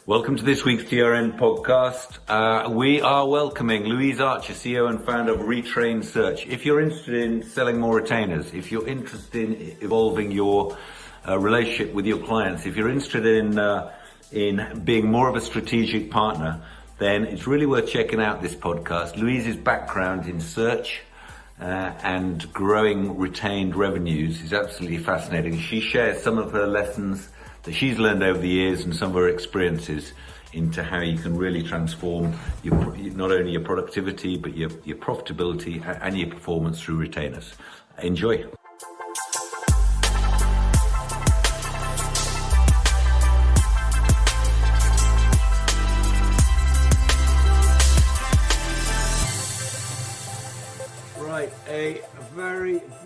Welcome to this week's TRN podcast. We are welcoming Louise Archer, CEO and founder of Retrained Search. If you're interested in selling more retainers, if you're interested in evolving your relationship with your clients, if you're interested in being more of a strategic partner, then it's really worth checking out this podcast. Louise's background in search and growing retained revenues is absolutely fascinating. She shares some of her lessons that she's learned over the years and some of her experiences into how you can really transform not only your productivity, but your profitability and your performance through retainers. Enjoy. Right, a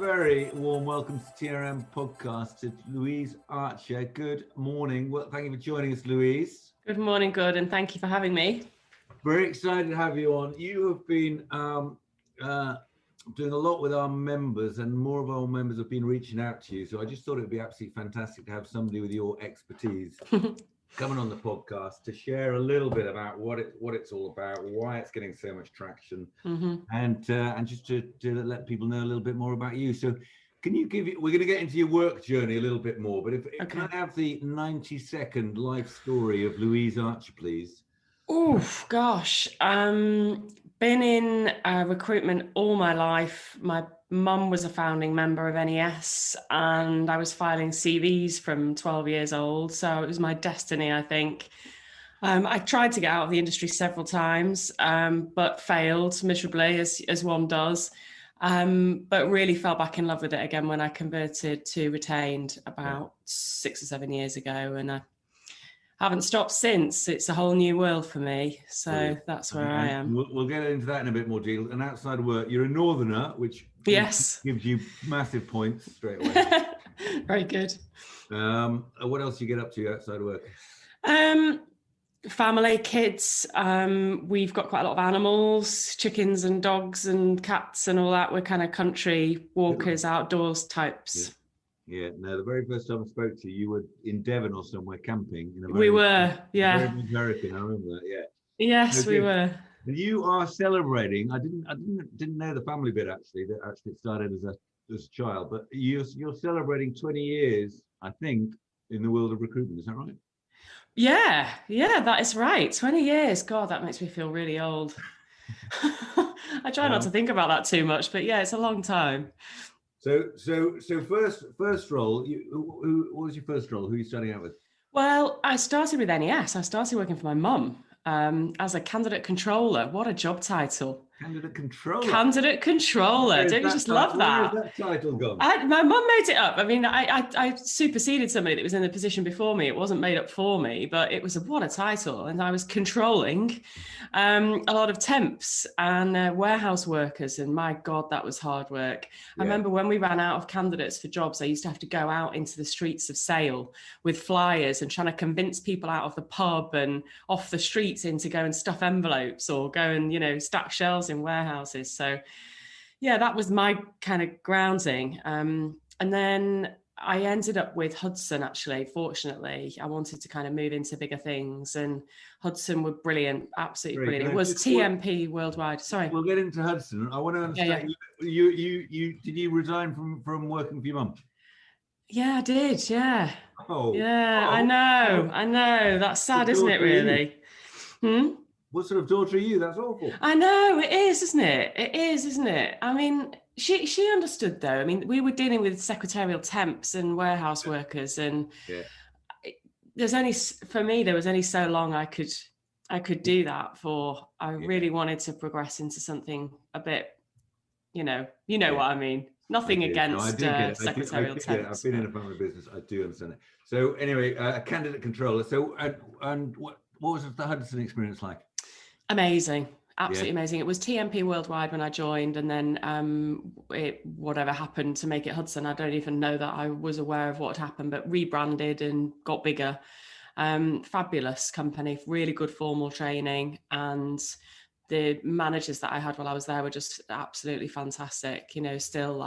very warm welcome to TRM podcast to Louise Archer. Good morning. Well, thank you for joining us, Louise. Good morning, good, and thank you for having me. Very excited to have you on. You have been doing a lot with our members, and more of our members have been reaching out to you. So I just thought it would be absolutely fantastic to have somebody with your expertise coming on the podcast to share a little bit about what it's all about, why it's getting so much traction, and just to let people know a little bit more about you. So can you we're going to get into your work journey a little bit more, but can I have the 90-second life story of Louise Archer, please? Oh gosh, been in recruitment all my life. My mum was a founding member of NES, and I was filing CVs from 12 years old, so it was my destiny, I think. I tried to get out of the industry several times, but failed miserably, as one does. But really fell back in love with it again when I converted to retained about 6 or 7 years ago, and I haven't stopped since. It's a whole new world for me, so that's where I am. We'll get into that in a bit more detail. And outside of work, you're a northerner, which gives you massive points straight away. Very good. What else do you get up to outside of work? Family, kids. We've got quite a lot of animals, chickens and dogs and cats and all that. We're kind of country walkers, outdoors types. Yeah, no, the very first time I spoke to you, you were in Devon or somewhere camping. We were, yeah. Very American, I remember that, yeah. Yes, we were. And you are celebrating. I didn't know the family bit actually. That actually started as a child, but you're celebrating 20 years, I think, in the world of recruitment. Is that right? Yeah, that is right. 20 years. God, that makes me feel really old. I try not to think about that too much, but yeah, it's a long time. So first role. What was your first role? Who are you starting out with? Well, I started with NES. I started working for my mum as a candidate controller. What a job title! Candidate controller. Don't you just love that? Where has that title gone? My mum made it up. I mean, I superseded somebody that was in the position before me. It wasn't made up for me, but it was what a title. And I was controlling a lot of temps and warehouse workers. And my God, that was hard work. Yeah. I remember when we ran out of candidates for jobs, I used to have to go out into the streets of Sale with flyers and trying to convince people out of the pub and off the streets in to go and stuff envelopes or go and, stack shelves in warehouses. So yeah, that was my kind of grounding. And then I ended up with Hudson, actually. Fortunately, I wanted to kind of move into bigger things, and Hudson were brilliant, absolutely brilliant. It was TMP worldwide. Sorry. We'll get into Hudson. I want to understand, you did you resign from working for your mum? Yeah, I did. Yeah. Oh. Yeah, I know. That's sad, isn't it, really? What sort of daughter are you? That's awful. I know, it is, isn't it? It is, isn't it? I mean, she understood, though. I mean, we were dealing with secretarial temps and warehouse workers, and there was only so long I could do that for. I really wanted to progress into something a bit, what I mean. Nothing against secretarial temps. I've been in a family business. I do understand it. So anyway, a candidate controller. So and what was the Hudson experience like? Amazing. Absolutely amazing. It was TMP worldwide when I joined, and then whatever happened to make it Hudson, I don't even know that I was aware of what had happened, but rebranded and got bigger. Fabulous company, really good formal training, and the managers that I had while I was there were just absolutely fantastic. Still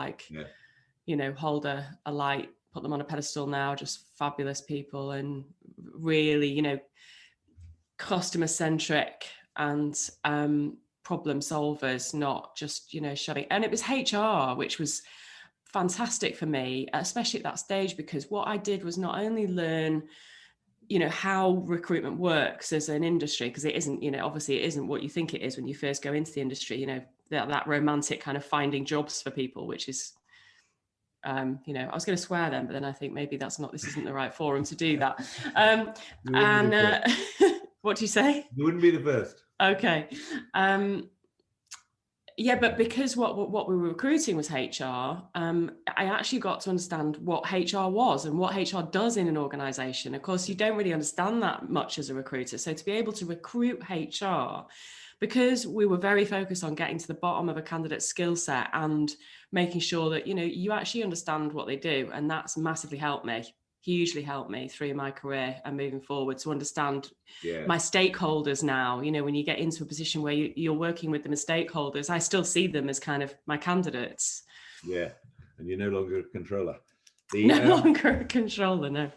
hold a light, put them on a pedestal now, just fabulous people, and really, customer centric and problem solvers, not just, shoving. And it was HR, which was fantastic for me, especially at that stage, because what I did was not only learn, how recruitment works as an industry, because it isn't, obviously it isn't what you think it is when you first go into the industry, that romantic kind of finding jobs for people, which is, I was going to swear then, but then I think maybe this isn't the right forum to do that. What do you say? You wouldn't be the first. Okay. Yeah, but because what we were recruiting was HR, I actually got to understand what HR was and what HR does in an organization. Of course, you don't really understand that much as a recruiter. So to be able to recruit HR, because we were very focused on getting to the bottom of a candidate's skill set and making sure that, you actually understand what they do. And that's massively helped me, hugely helped me through my career and moving forward to understand my stakeholders now. When you get into a position where you're working with them as stakeholders, I still see them as kind of my candidates. Yeah, and you're no longer a controller. No longer a controller, no.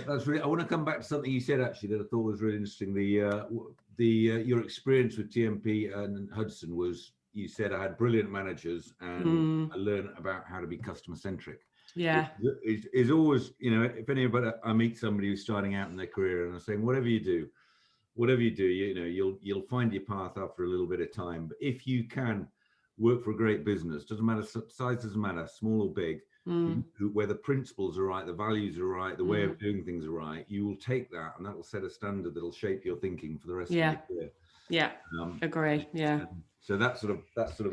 That's really. I want to come back to something you said actually that I thought was really interesting. Your experience with TMP and Hudson was, you said, I had brilliant managers and I learned about how to be customer centric. Yeah, is always, if anybody, I meet somebody who's starting out in their career and I'm saying, whatever you do, you'll find your path after a little bit of time. But if you can work for a great business, doesn't matter, size doesn't matter, small or big, where the principles are right, the values are right, the way of doing things are right, you will take that and that will set a standard that'll shape your thinking for the rest of your career. Yeah, agree. Yeah. So that sort of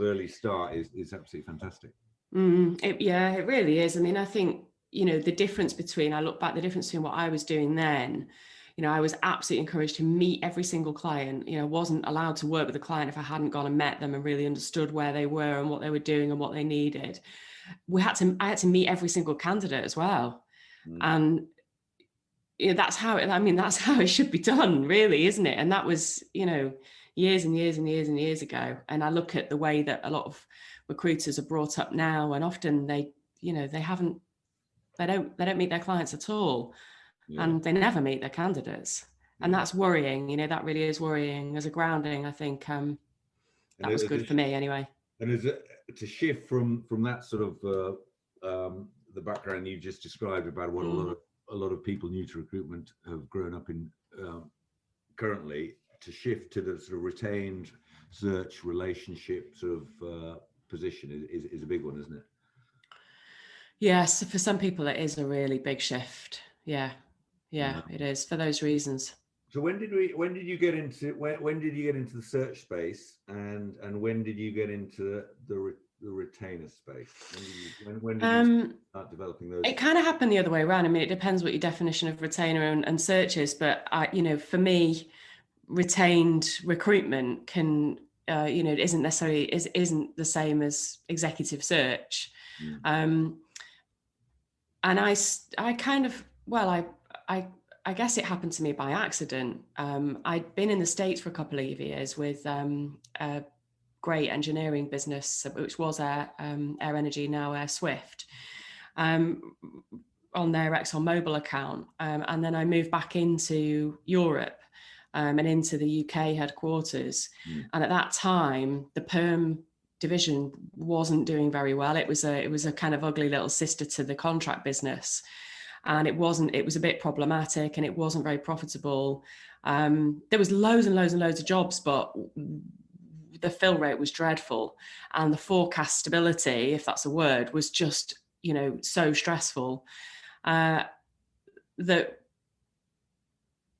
early start is absolutely fantastic. It really is. I mean, I think, the difference between what I was doing then, I was absolutely encouraged to meet every single client. I wasn't allowed to work with a client if I hadn't gone and met them and really understood where they were and what they were doing and what they needed. I had to meet every single candidate as well. And that's how it should be done, really, isn't it? And that was, years and years and years and years ago. And I look at the way that a lot of recruiters are brought up now, and often they don't meet their clients at all, and they never meet their candidates, and that's worrying. That really is worrying. As a grounding, I think that was good for me anyway. And is it to shift from that sort of the background you just described about what a lot of people new to recruitment have grown up in currently, to shift to the sort of retained search relationship sort of position is a big one, isn't it? Yes, for some people it is a really big shift. Yeah, it is, for those reasons. So when did you get into the search space, and when did you get into the retainer space? When did you start developing those? It kind of happened the other way around. I mean, it depends what your definition of retainer and search is, but for me, retained recruitment can isn't the same as executive search. And I kind of, I guess it happened to me by accident. I'd been in the States for a couple of years with a great engineering business, which was Air Energy, now Air Swift, on their ExxonMobil account. And then I moved back into Europe and into the UK headquarters. And at that time, the perm division wasn't doing very well. It was a kind of ugly little sister to the contract business. And it was a bit problematic, and it wasn't very profitable. There was loads and loads and loads of jobs, but the fill rate was dreadful. And the forecast stability, if that's a word, was just, so stressful that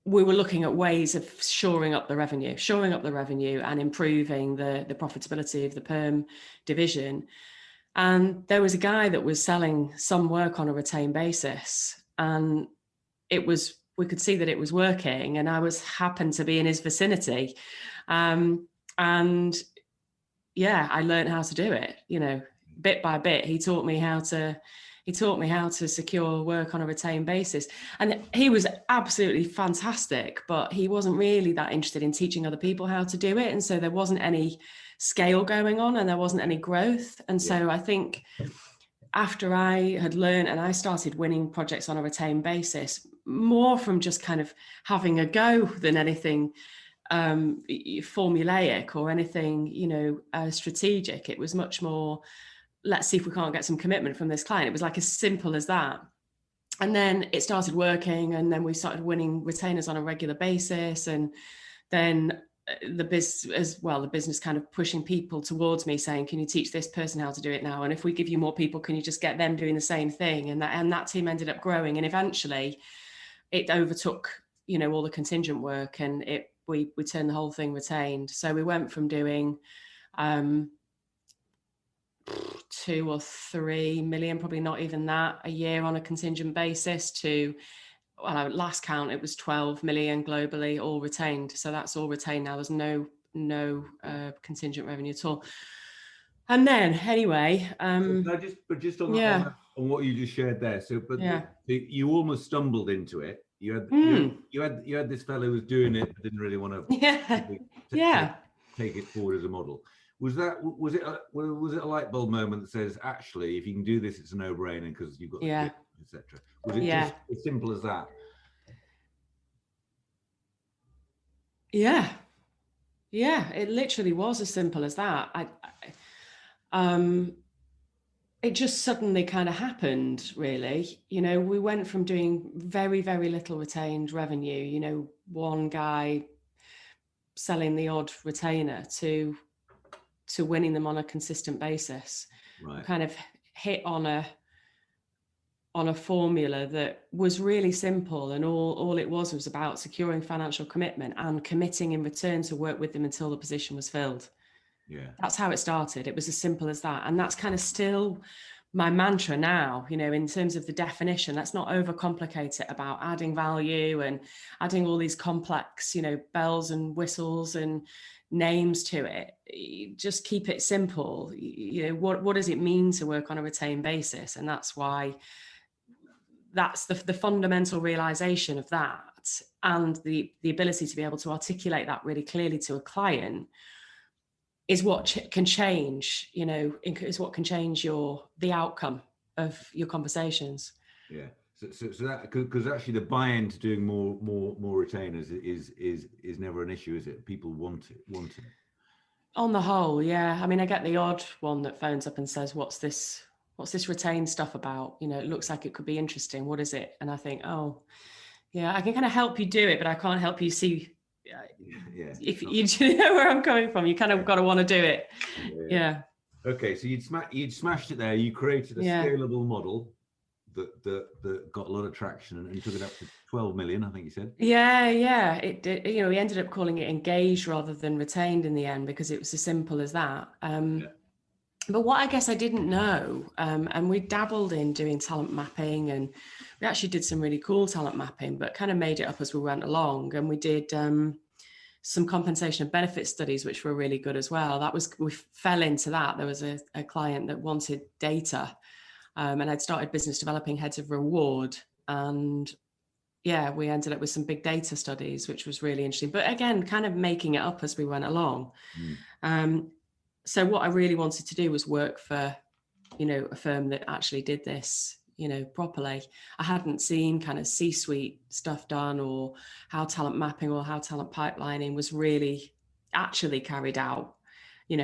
we were looking at ways of shoring up the revenue and improving the profitability of the perm division. And there was a guy that was selling some work on a retained basis, and we could see that it was working, and I happened to be in his vicinity. And I learned how to do it, bit by bit. He taught me how to secure work on a retained basis. And he was absolutely fantastic, but he wasn't really that interested in teaching other people how to do it. And so there wasn't any scale going on, and there wasn't any growth. And so I think after I had learned and I started winning projects on a retained basis, more from just kind of having a go than anything formulaic or anything, strategic. It was much more, let's see if we can't get some commitment from this client. It was like as simple as that. And then it started working, and then we started winning retainers on a regular basis. And then the business kind of pushing people towards me saying, can you teach this person how to do it now? And if we give you more people, can you just get them doing the same thing? And that team ended up growing. And eventually it overtook, all the contingent work, and we turned the whole thing retained. So we went from doing 2 or 3 million, probably not even that, a year on a contingent basis to, last count, it was 12 million globally, all retained. So that's all retained now. There's no contingent revenue at all. And then anyway, just on what you just shared there. So, you almost stumbled into it. You had this fellow who was doing it, but didn't really want to take it forward as a model. Was it a light bulb moment that says, actually, if you can do this, it's a no-brainer because you've got the kit, etc. Was it just as simple as that? Yeah, it literally was as simple as that. It just suddenly kind of happened, really. We went from doing very, very little retained revenue, one guy selling the odd retainer to winning them on a consistent basis. Right. Kind of hit on a formula that was really simple, and all it was about securing financial commitment and committing in return to work with them until the position was filled. Yeah, that's how it started. It was as simple as that. And that's kind of still my mantra now, in terms of the definition. Let's not overcomplicate it about adding value and adding all these complex, bells and whistles and names to it. Just keep it simple. What does it mean to work on a retained basis? And that's why that's the fundamental realization of that, and the ability to be able to articulate that really clearly to a client is what can change, is what can change the outcome of your conversations. Yeah. So that, because actually the buy-in to doing more retainers is never an issue, is it? People want it. On the whole, yeah. I mean, I get the odd one that phones up and says, "What's this retained stuff about? It looks like it could be interesting. What is it?" And I think, oh, yeah, I can kind of help you do it, but I can't help you see. If you know where I'm coming from, you kind of got to want to do it. Yeah. Okay, so you'd smashed it there. You created a scalable model that got a lot of traction and took it up to 12 million, I think you said. Yeah. It did. We ended up calling it engaged rather than retained in the end, because it was as simple as that. But what I guess I didn't know, and we dabbled in doing talent mapping, and we actually did some really cool talent mapping, but kind of made it up as we went along. And we did some compensation and benefit studies, which were really good as well. We fell into that. There was a client that wanted data, and I'd started business developing heads of reward. And we ended up with some big data studies, which was really interesting. But again, kind of making it up as we went along. So what I really wanted to do was work for, a firm that actually did this, properly. I hadn't seen kind of C-suite stuff done, or how talent mapping or how talent pipelining was really actually carried out,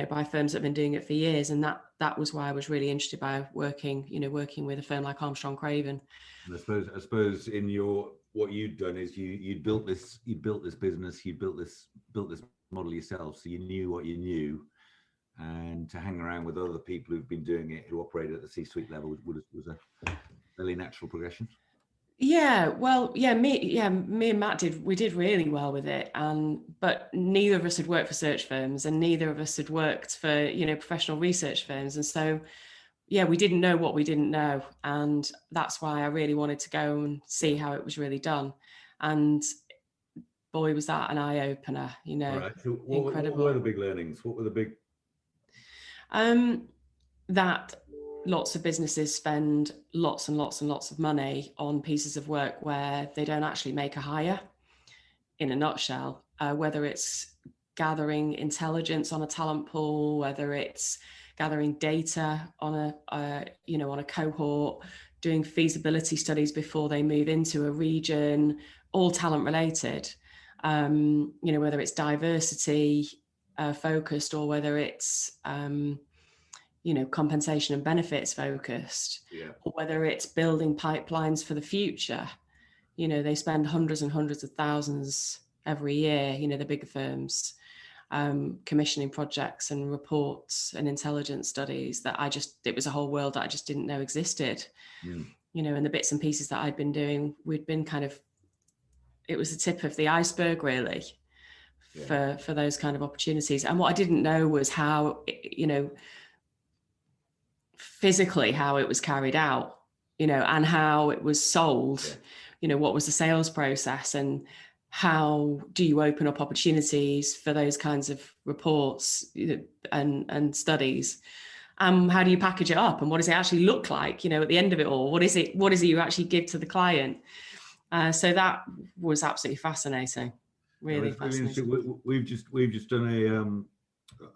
by firms that have been doing it for years. And that was why I was really interested by working with a firm like Armstrong Craven. And I suppose in what you'd done is you built this business, you built this model yourself, so you knew what you knew. And to hang around with other people who've been doing it, who operated at the C-suite level, was a fairly natural progression. Yeah, well, me and Matt did really well with it, but neither of us had worked for search firms, and neither of us had worked for professional research firms, and so we didn't know what we didn't know, and that's why I really wanted to go and see how it was really done. And boy, was that an eye opener! Right. So incredible. What were the big learnings? What were the big? That lots of businesses spend lots and lots and lots of money on pieces of work where they don't actually make a hire, in a nutshell, whether it's gathering intelligence on a talent pool, whether it's gathering data on a cohort, doing feasibility studies before they move into a region, all talent related. Whether it's diversity focused or whether it's compensation and benefits focused, or whether it's building pipelines for the future. They spend hundreds and hundreds of thousands every year, the bigger firms, commissioning projects and reports and intelligence studies that it was a whole world that I just didn't know existed. And the bits and pieces that I'd been doing, we'd been it was the tip of the iceberg really for those kind of opportunities. And what I didn't know was how, physically how it was carried out, and how it was sold, what was the sales process, and how do you open up opportunities for those kinds of reports and studies? How do you package it up, and what does it actually look like, at the end of it all? What is it you actually give to the client? So that was absolutely fascinating, really fascinating. We've just done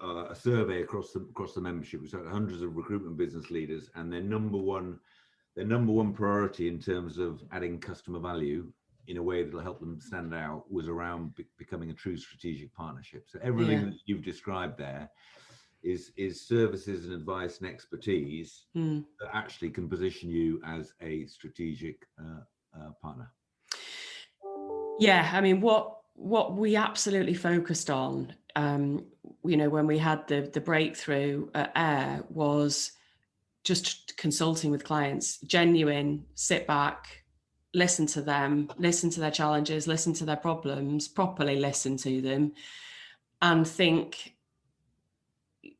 a survey across the membership. We had hundreds of recruitment business leaders, and their number one priority in terms of adding customer value in a way that'll help them stand out was around becoming a true strategic partnership. So everything that you've described there is services and advice and expertise that actually can position you as a strategic partner. Yeah, I mean, what we absolutely focused on, when we had the breakthrough at AIR, was just consulting with clients, genuine, sit back, listen to them, listen to their challenges, listen to their problems, properly listen to them, and think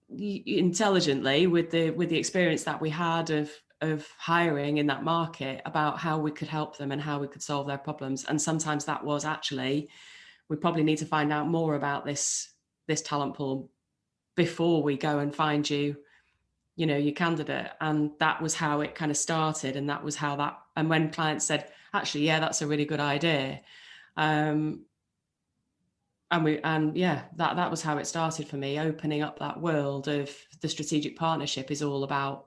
intelligently with the experience that we had of hiring in that market about how we could help them and how we could solve their problems. And sometimes that was actually, we probably need to find out more about this talent pool before we go and find you your candidate. And that was how it kind of started. And that was how and when clients said, actually, yeah, that's a really good idea. That was how it started for me, opening up that world of the strategic partnership is all about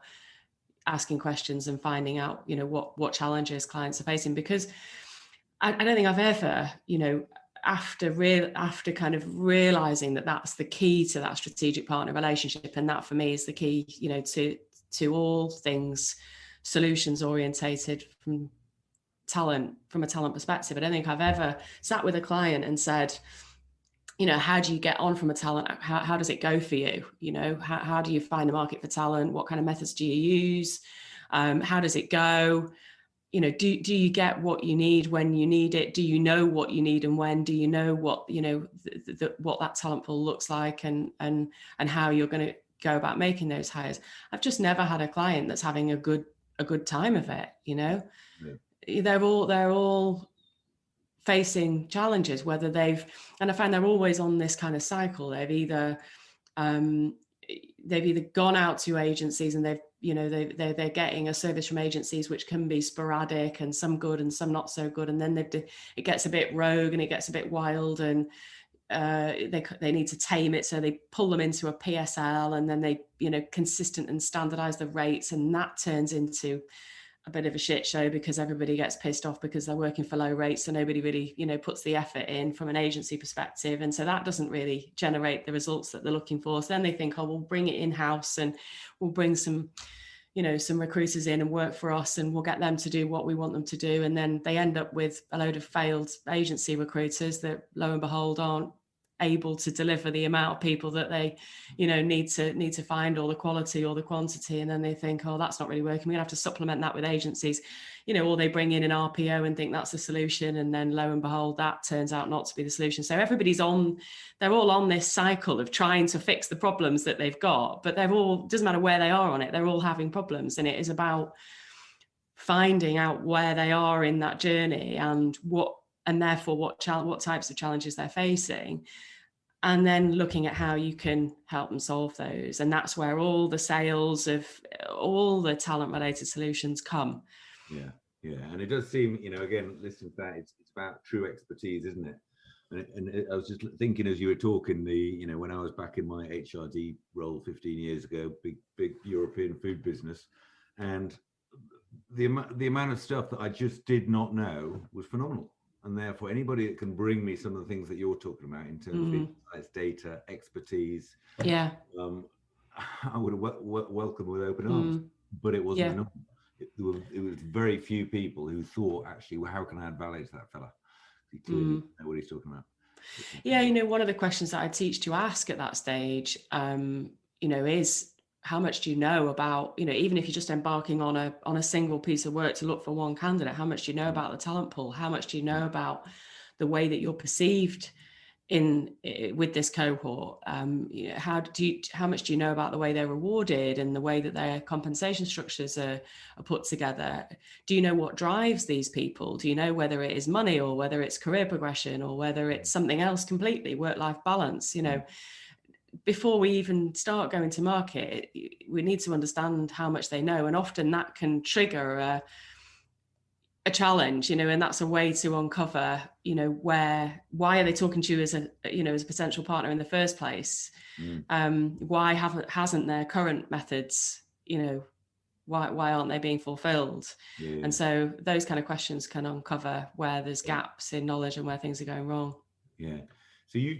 asking questions and finding out, what challenges clients are facing. Because I don't think I've ever, after kind of realizing that that's the key to that strategic partner relationship, and that for me is the key, to all things solutions orientated from a talent perspective. I don't think I've ever sat with a client and said, how do you get on from a talent? How does it go for you? How do you find the market for talent? What kind of methods do you use? How does it go? Do you get what you need when you need it? Do you know what you need and when? Do you know what, what that talent pool looks like and how you're going to go about making those hires? I've just never had a client that's having a good time of it. Yeah. They're all facing challenges, and I find they're always on this kind of cycle. They've either gone out to agencies and they're getting a service from agencies which can be sporadic and some good and some not so good, and then it gets a bit rogue and it gets a bit wild, and they need to tame it, so they pull them into a PSL, and then they consistent and standardize the rates, and that turns into a bit of a shit show because everybody gets pissed off because they're working for low rates, so nobody really puts the effort in from an agency perspective, and so that doesn't really generate the results that they're looking for. So then they think, oh, we'll bring it in-house and we'll bring some recruiters in and work for us, and we'll get them to do what we want them to do, and then they end up with a load of failed agency recruiters that lo and behold aren't able to deliver the amount of people that they need to find, or the quality or the quantity, and then they think, oh, that's not really working, we're gonna have to supplement that with agencies, or they bring in an RPO and think that's the solution, and then lo and behold that turns out not to be the solution. So they're all on this cycle of trying to fix the problems that they've got, but doesn't matter where they are on it, they're all having problems, and it is about finding out where they are in that journey and therefore what types of challenges they're facing, and then looking at how you can help them solve those. And that's where all the sales of all the talent related solutions come. Yeah. And it does seem, again, listening to that, it's about true expertise, isn't it? And I was just thinking as you were talking, when I was back in my HRD role 15 years ago, big European food business, and the amount of stuff that I just did not know was phenomenal. And therefore, anybody that can bring me some of the things that you're talking about in terms of insights, data, expertise, yeah, I would have welcomed with open arms. But it wasn't enough. It was very few people who thought, actually, well, how can I add value to that fella? He clearly know what he's talking about. Yeah, one of the questions that I teach to ask at that stage, is how much do you know about, even if you're just embarking on a single piece of work to look for one candidate, how much do you know about the talent pool? How much do you know about the way that you're perceived with this cohort? How much do you know about the way they're rewarded and the way that their compensation structures are put together? Do you know what drives these people? Do you know whether it is money or whether it's career progression or whether it's something else completely, work-life balance? Before we even start going to market, we need to understand how much they know, and often that can trigger a challenge, and that's a way to uncover, why are they talking to you as a potential partner in the first place? Why hasn't their current methods, why aren't they being fulfilled? And so those kind of questions can uncover where there's gaps in knowledge and where things are going wrong. Yeah. So you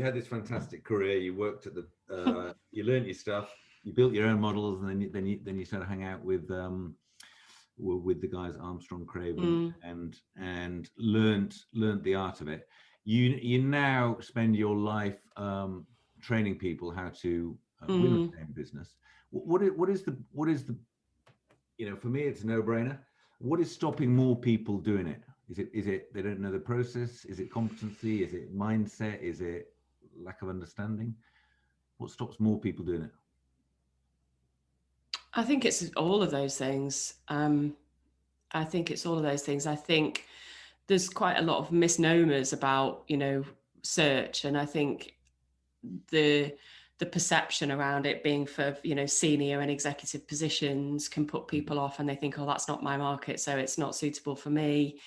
had this fantastic career. You worked at you learned your stuff. You built your own models, and then you started to hang out with the guys at Armstrong Craven and learned the art of it. You now spend your life training people how to win a business. What is the for me it's a no-brainer. What is stopping more people doing it? Is it they don't know the process? Is it competency? Is it mindset? Is it lack of understanding? What stops more people doing it? I think it's all of those things. I think there's quite a lot of misnomers about, search. And I think the perception around it being for, senior and executive positions can put people off, and they think, oh, that's not my market, so it's not suitable for me.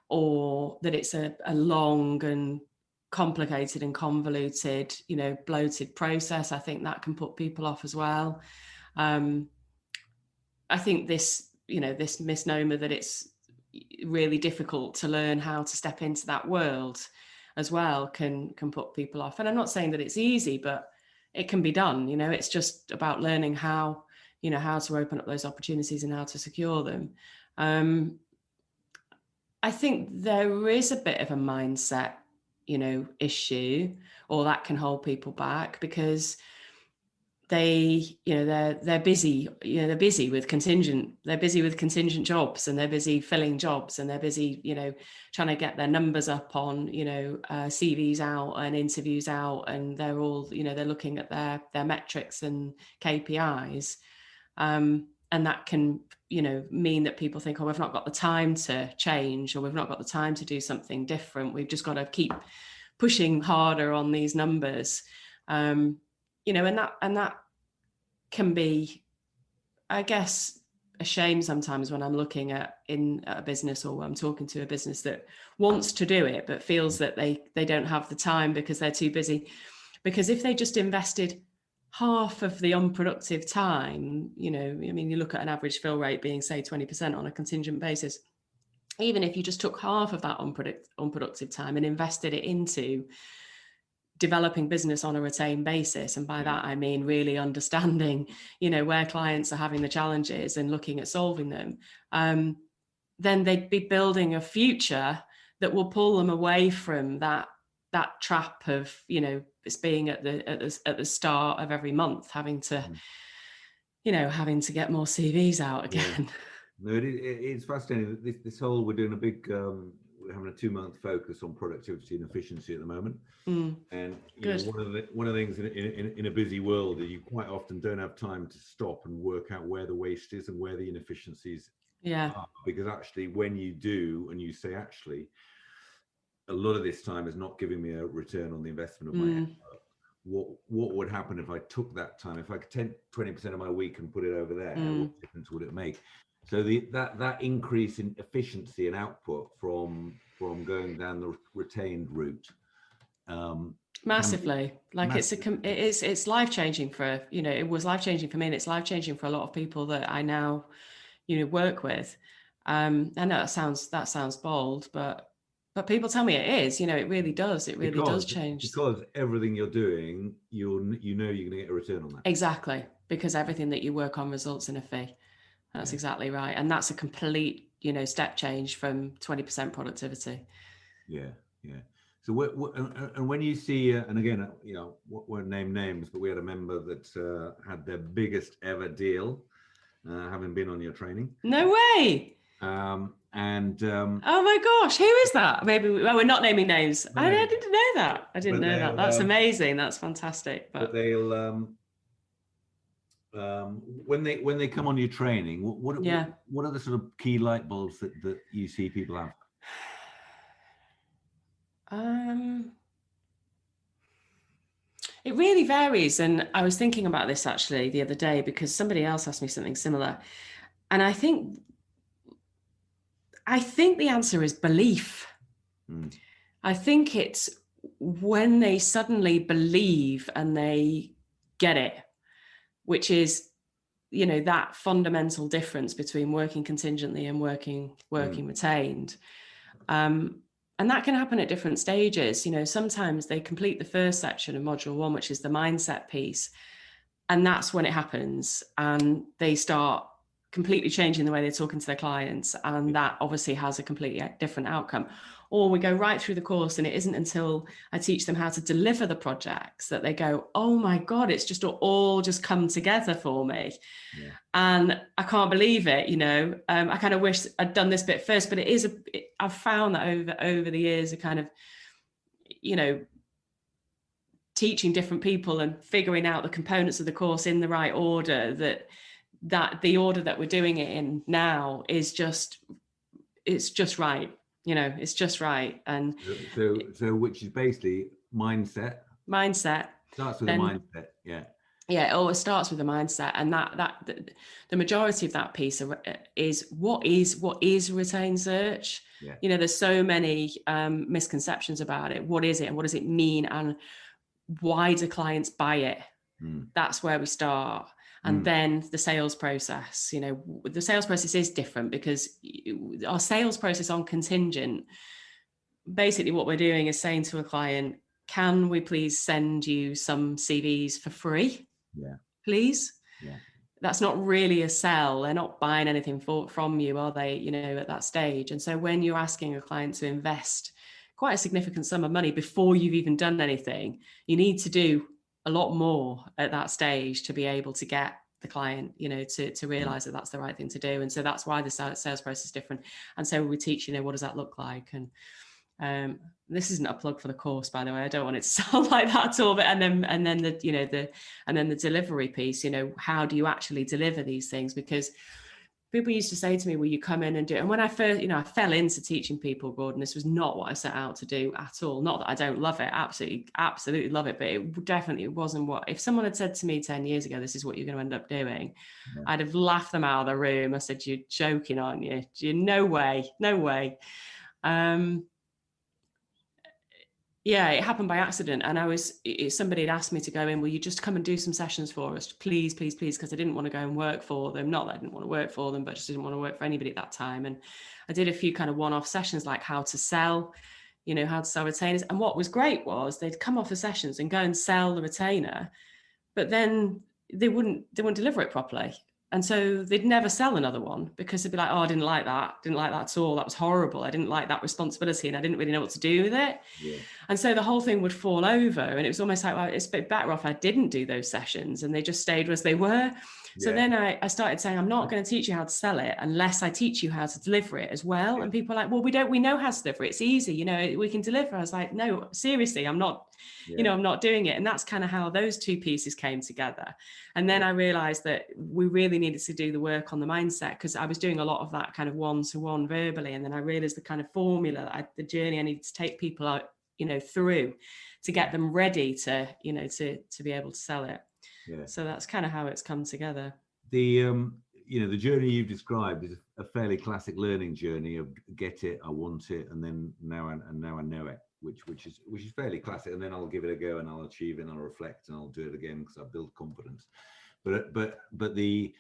Or that it's a long and complicated and convoluted, bloated process. I think that can put people off as well. I think this misnomer that it's really difficult to learn how to step into that world as well can put people off. And I'm not saying that it's easy, but it can be done. It's just about learning how to open up those opportunities and how to secure them. I think there is a bit of a mindset, issue, or that can hold people back because they're busy, they're busy with contingent jobs, and they're busy filling jobs, and they're busy, trying to get their numbers up on, CVs out and interviews out, and they're all, they're looking at their metrics and KPIs. And that can, mean that people think, oh, we've not got the time to change, or we've not got the time to do something different. We've just got to keep pushing harder on these numbers. And that can be, I guess, a shame sometimes when I'm looking at a business, or I'm talking to a business that wants to do it, but feels that they don't have the time because they're too busy. Because if they just invested half of the unproductive time, you look at an average fill rate being, say, 20% on a contingent basis. Even if you just took half of that unproductive time and invested it into developing business on a retained basis, and by that I mean really understanding, where clients are having the challenges and looking at solving them, then they'd be building a future that will pull them away from that trap of, it's being at the start of every month, having to get more CVs out again. No, it's fascinating. This whole, we're doing a big, we're having a 2-month focus on productivity and efficiency at the moment. And one of the things in a busy world is you quite often don't have time to stop and work out where the waste is and where the inefficiencies are. Because actually, when you do, and you say, actually, a lot of this time is not giving me a return on the investment of my effort. What would happen if I took that time? If I could 20% of my week and put it over there, what difference would it make? So that increase in efficiency and output from going down the retained route, massively. Like massive. it's life changing for, you know, it was life changing for me, and it's life changing for a lot of people that I now, you know, work with. I know that sounds bold, but people tell me it is. You know, it really does. It really does change. Because everything you're doing, you're going to get a return on that. Exactly, because everything that you work on results in a fee. That's exactly right, and that's a complete, you know, step change from 20% productivity. Yeah. So when you see, and again, you know, won't name names, but we had a member that had their biggest ever deal, having been on your training. No way. Oh my gosh, who is that? Maybe we're not naming names. No. I didn't know that. I didn't know that. That's amazing. That's fantastic. But they'll when they come on your training, what are the sort of key light bulbs that you see people have? It really varies, and I was thinking about this actually the other day because somebody else asked me something similar, and I think the answer is belief. I think it's when they suddenly believe and they get it, which is, you know, that fundamental difference between working contingently and working retained. And that can happen at different stages. You know, sometimes they complete the first section of module 1, which is the mindset piece. And that's when it happens. And they start completely changing the way they're talking to their clients. And that obviously has a completely different outcome. Or we go right through the course, and it isn't until I teach them how to deliver the projects that they go, oh my God, it's just all just come together for me. Yeah. And I can't believe it, you know. I kind of wish I'd done this bit first, but I've found that over the years of kind of, you know, teaching different people and figuring out the components of the course in the right order, that the order that we're doing it in now is just, it's just right. You know, it's just right. And so which is basically mindset starts with a mindset. Yeah, it always starts with a mindset, and that the majority of that piece is what is retained search. You know, there's so many misconceptions about it. What is it, and what does it mean, and why do clients buy it? That's where we start. And then the sales process, you know, the sales process is different because our sales process on contingent, basically what we're doing is saying to a client, can we please send you some CVs for free? Please. That's not really a sell. They're not buying anything from you, are they, you know, at that stage? And so when you're asking a client to invest quite a significant sum of money before you've even done anything, you need to do a lot more at that stage to be able to get the client, you know, to realize that that's the right thing to do. And so that's why the sales process is different. And so we teach, you know, what does that look like? And this isn't a plug for the course, by the way. I don't want it to sound like that at all. But and then the, you know, the delivery piece, you know, how do you actually deliver these things? Because people used to say to me, will you come in and do it? And when I first, you know, I fell into teaching people, Gordon, this was not what I set out to do at all. Not that I don't love it. Absolutely love it. But it definitely wasn't what, if someone had said to me 10 years ago, this is what you're going to end up doing, I'd have laughed them out of the room. I said, you're joking, aren't you? No way. Yeah, it happened by accident. And somebody had asked me to go in, will you just come and do some sessions for us? Please, because I didn't want to go and work for them. Not that I didn't want to work for them, but I just didn't want to work for anybody at that time. And I did a few kind of one-off sessions, like how to sell retainers. And what was great was they'd come off the sessions and go and sell the retainer, but then they wouldn't deliver it properly. And so they'd never sell another one because they'd be like, oh, I didn't like that at all. That was horrible. I didn't like that responsibility and I didn't really know what to do with it. Yeah. And so the whole thing would fall over, and it was almost like, well, it's a bit better off I didn't do those sessions and they just stayed as they were. So then I started saying, I'm not going to teach you how to sell it unless I teach you how to deliver it as well. Yeah. And people are like, well, we know how to deliver it. It's easy, you know, we can deliver. I was like, no, seriously, I'm not, you know, I'm not doing it. And that's kind of how those two pieces came together. And then I realized that we really needed to do the work on the mindset, because I was doing a lot of that kind of one-to-one verbally. And then I realized the kind of formula, the journey I needed to take people out, you know, through to get them ready to, you know, to be able to sell it. Yeah. So that's kind of how it's come together. You the journey you've described is a fairly classic learning journey of get it, I want it, and then now I know it, which is fairly classic. And then I'll give it a go and I'll achieve it and I'll reflect and I'll do it again because I've built confidence. But the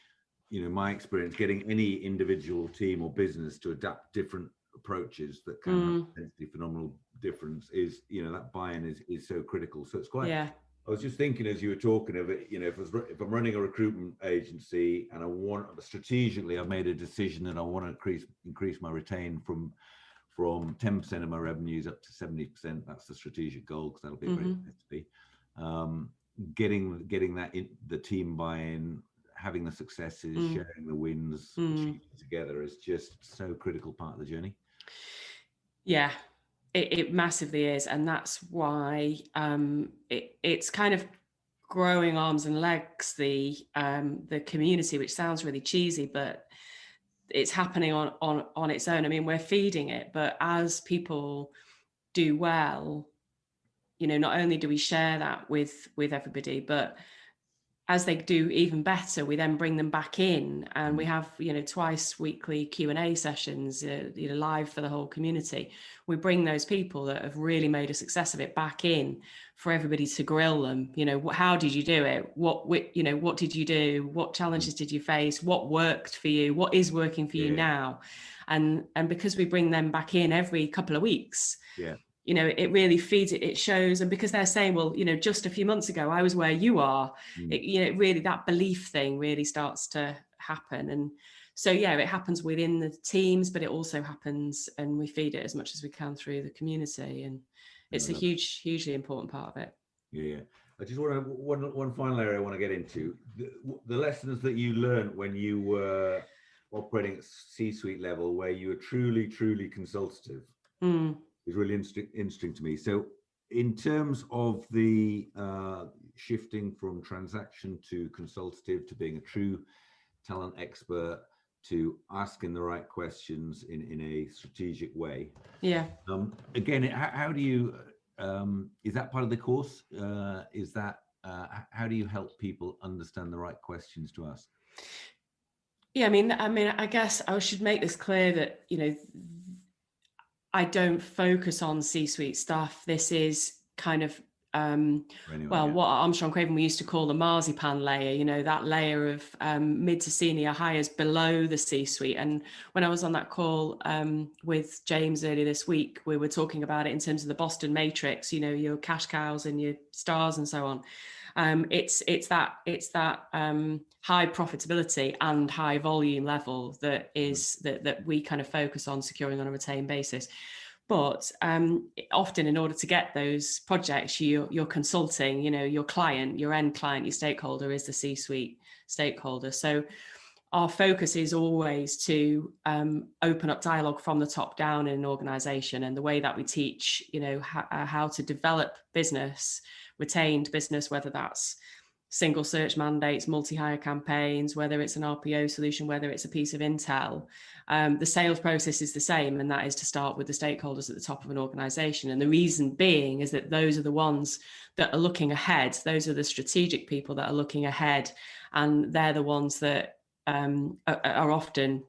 my experience getting any individual team or business to adapt different approaches that can have potentially phenomenal difference is that buy-in is so critical. So it's quite. Yeah. I was just thinking as you were talking of it, if I'm running a recruitment agency and I want strategically, I've made a decision that I want to increase my retain from 10% of my revenues up to 70%. That's the strategic goal because that'll be a great place to be. Getting that the team buy-in, having the successes, sharing the wins, achieving together is just so critical part of the journey. Yeah. It massively is, and that's why it's kind of growing arms and legs the community, which sounds really cheesy, but it's happening on its own. I mean, we're feeding it, but as people do well, not only do we share that with everybody, but as they do even better, we then bring them back in, and we have, twice weekly Q&A sessions, live for the whole community. We bring those people that have really made a success of it back in for everybody to grill them. How did you do it? What did you do? What challenges did you face? What worked for you? What is working for you now? And because we bring them back in every couple of weeks, it really feeds it. It shows, and because they're saying, well, just a few months ago, I was where you are. It really, that belief thing really starts to happen. And so, it happens within the teams, but it also happens, and we feed it as much as we can through the community. And it's a hugely important part of it. Yeah. I just want to, one final area I want to get into, the lessons that you learned when you were operating at C-suite level, where you were truly consultative. Is really interesting to me. So in terms of the shifting from transaction to consultative to being a true talent expert to asking the right questions in a strategic way. Again, how do you, is that part of the course? Is that, how do you help people understand the right questions to ask? I mean, I guess I should make this clear that, I don't focus on C-suite stuff. This is kind of, what Armstrong Craven we used to call the marzipan layer, that layer of mid to senior hires below the C-suite. And when I was on that call with James earlier this week, we were talking about it in terms of the Boston matrix, your cash cows and your stars and so on. It's that high profitability and high volume level that is that we kind of focus on securing on a retained basis. But often, in order to get those projects, you're consulting. Your client, your end client, your stakeholder is the C-suite stakeholder. So our focus is always to open up dialogue from the top down in an organization, and the way that we teach, how to develop business, retained business, whether that's single search mandates, multi-hire campaigns, whether it's an RPO solution, whether it's a piece of intel. The sales process is the same, and that is to start with the stakeholders at the top of an organization. And the reason being is that those are the ones that are looking ahead. Those are the strategic people that are looking ahead, and they're the ones that are often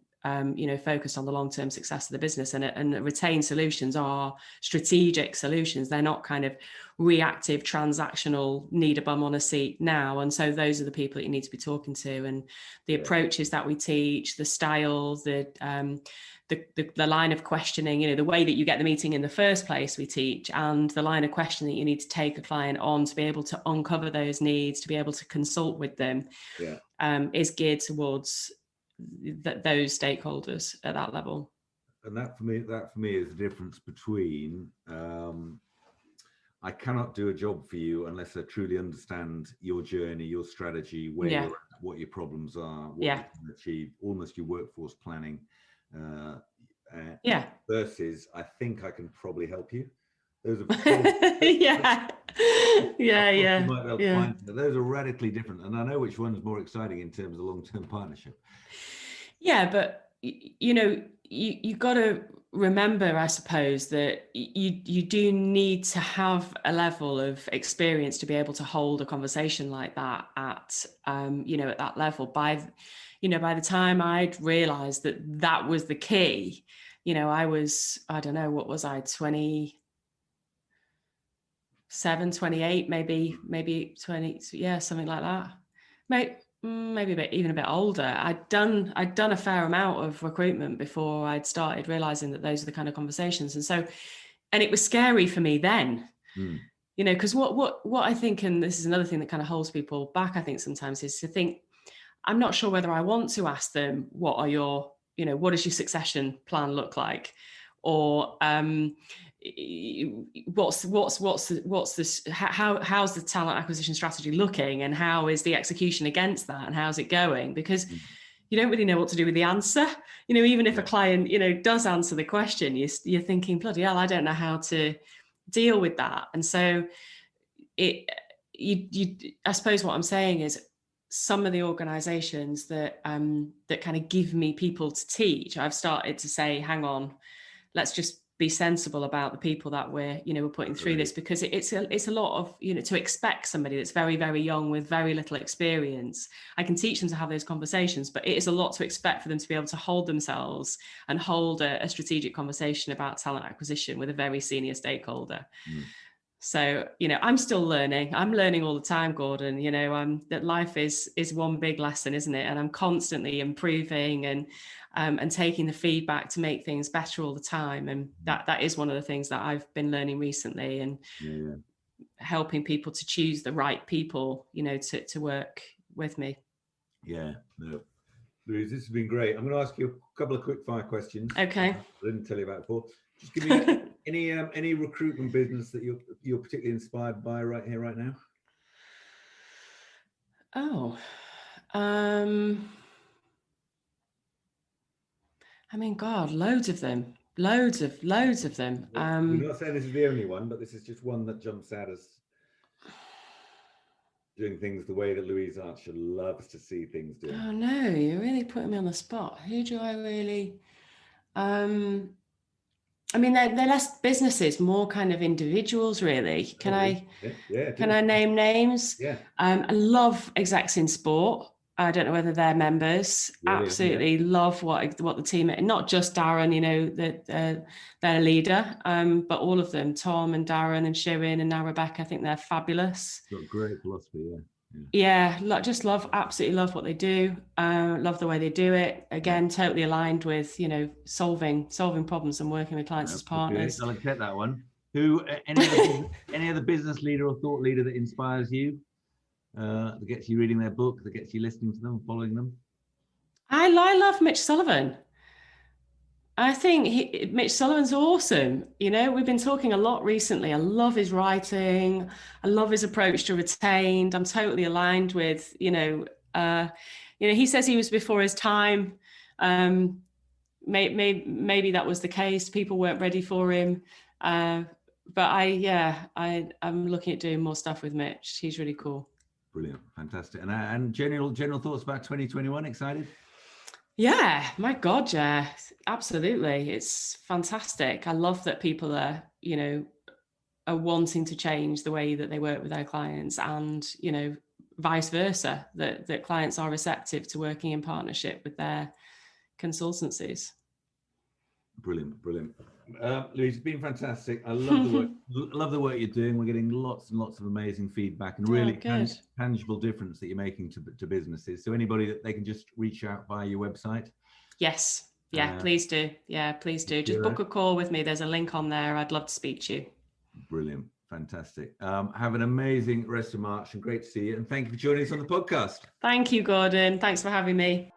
focused on the long-term success of the business. And retained solutions are strategic solutions. They're not kind of reactive, transactional, need a bum on a seat now. And so those are the people that you need to be talking to. And the approaches that we teach, the style, the line of questioning, the way that you get the meeting in the first place, we teach, and the line of questioning that you need to take a client on to be able to uncover those needs, to be able to consult with them, is geared towards those stakeholders at that level. And that for me is the difference between I cannot do a job for you unless I truly understand your journey, your strategy, where you're at, what your problems are, what you can achieve, almost your workforce planning. Versus I think I can probably help you. Those are those are radically different, and I know which one's more exciting in terms of long-term partnership. But you got to remember, I suppose, that you do need to have a level of experience to be able to hold a conversation like that at at that level. by the time I'd realized that that was the key, I was, I don't know, what was I, 27, 28, maybe 20, yeah, something like that. Maybe even a bit older. I'd done a fair amount of recruitment before I'd started realizing that those are the kind of conversations. And it was scary for me then, because what I think, and this is another thing that kind of holds people back, I think sometimes, is to think, I'm not sure whether I want to ask them, what does your succession plan look like? Or how's the talent acquisition strategy looking, and how is the execution against that, and how's it going? Because you don't really know what to do with the answer. Even if a client, does answer the question, you're thinking, bloody hell, I don't know how to deal with that. And so I suppose what I'm saying is, some of the organizations that kind of give me people to teach, I've started to say, hang on, let's just be sensible about the people that we're putting through this, because it's a lot of, to expect somebody that's very, very young with very little experience. I can teach them to have those conversations, but it is a lot to expect for them to be able to hold themselves and hold a strategic conversation about talent acquisition with a very senior stakeholder. So, I'm still learning. I'm learning all the time, Gordon. That life is one big lesson, isn't it? And I'm constantly improving and taking the feedback to make things better all the time. And that is one of the things that I've been learning recently, and helping people to choose the right people, to work with me. Yeah, no. Louise, this has been great. I'm going to ask you a couple of quick fire questions. Okay. I didn't tell you about before. Just give me any recruitment business that you're particularly inspired by right here, right now. God, loads of them. Loads of them. You're not saying this is the only one, but this is just one that jumps out as doing things the way that Louise Archer loves to see things done. Oh no, you're really putting me on the spot. Who do I really? They're less businesses, more kind of individuals, really. Can I name names? Yeah. I love Execs in Sport. I don't know whether they're members. Really, absolutely love what the team, not just Darren, their leader, but all of them, Tom and Darren and Shirin and now Rebecca. I think they're fabulous. Got great philosophy, absolutely love what they do. Love the way they do it. Again, totally aligned with solving problems and working with clients as partners. I'll accept that one. Who any other business leader or thought leader that inspires you? That gets you reading their book, that gets you listening to them, following them? I love Mitch Sullivan. I think Mitch Sullivan's awesome. We've been talking a lot recently. I love his writing. I love his approach to Retained. I'm totally aligned with, he says he was before his time. Maybe that was the case. People weren't ready for him. But I'm looking at doing more stuff with Mitch. He's really cool. Brilliant. Fantastic. And general thoughts about 2021? Excited? Yeah, my God, yeah, absolutely. It's fantastic. I love that people are wanting to change the way that they work with their clients, and, vice versa, that clients are receptive to working in partnership with their consultancies. Brilliant. Louise, it's been fantastic. I love the work you're doing. We're getting lots and lots of amazing feedback and really tangible difference that you're making to businesses. So anybody, that they can just reach out via your website. Yes. Yeah, please do. Yeah, please do. Just book a call with me. There's a link on there. I'd love to speak to you. Brilliant. Fantastic. Have an amazing rest of March, and great to see you. And thank you for joining us on the podcast. Thank you, Gordon. Thanks for having me.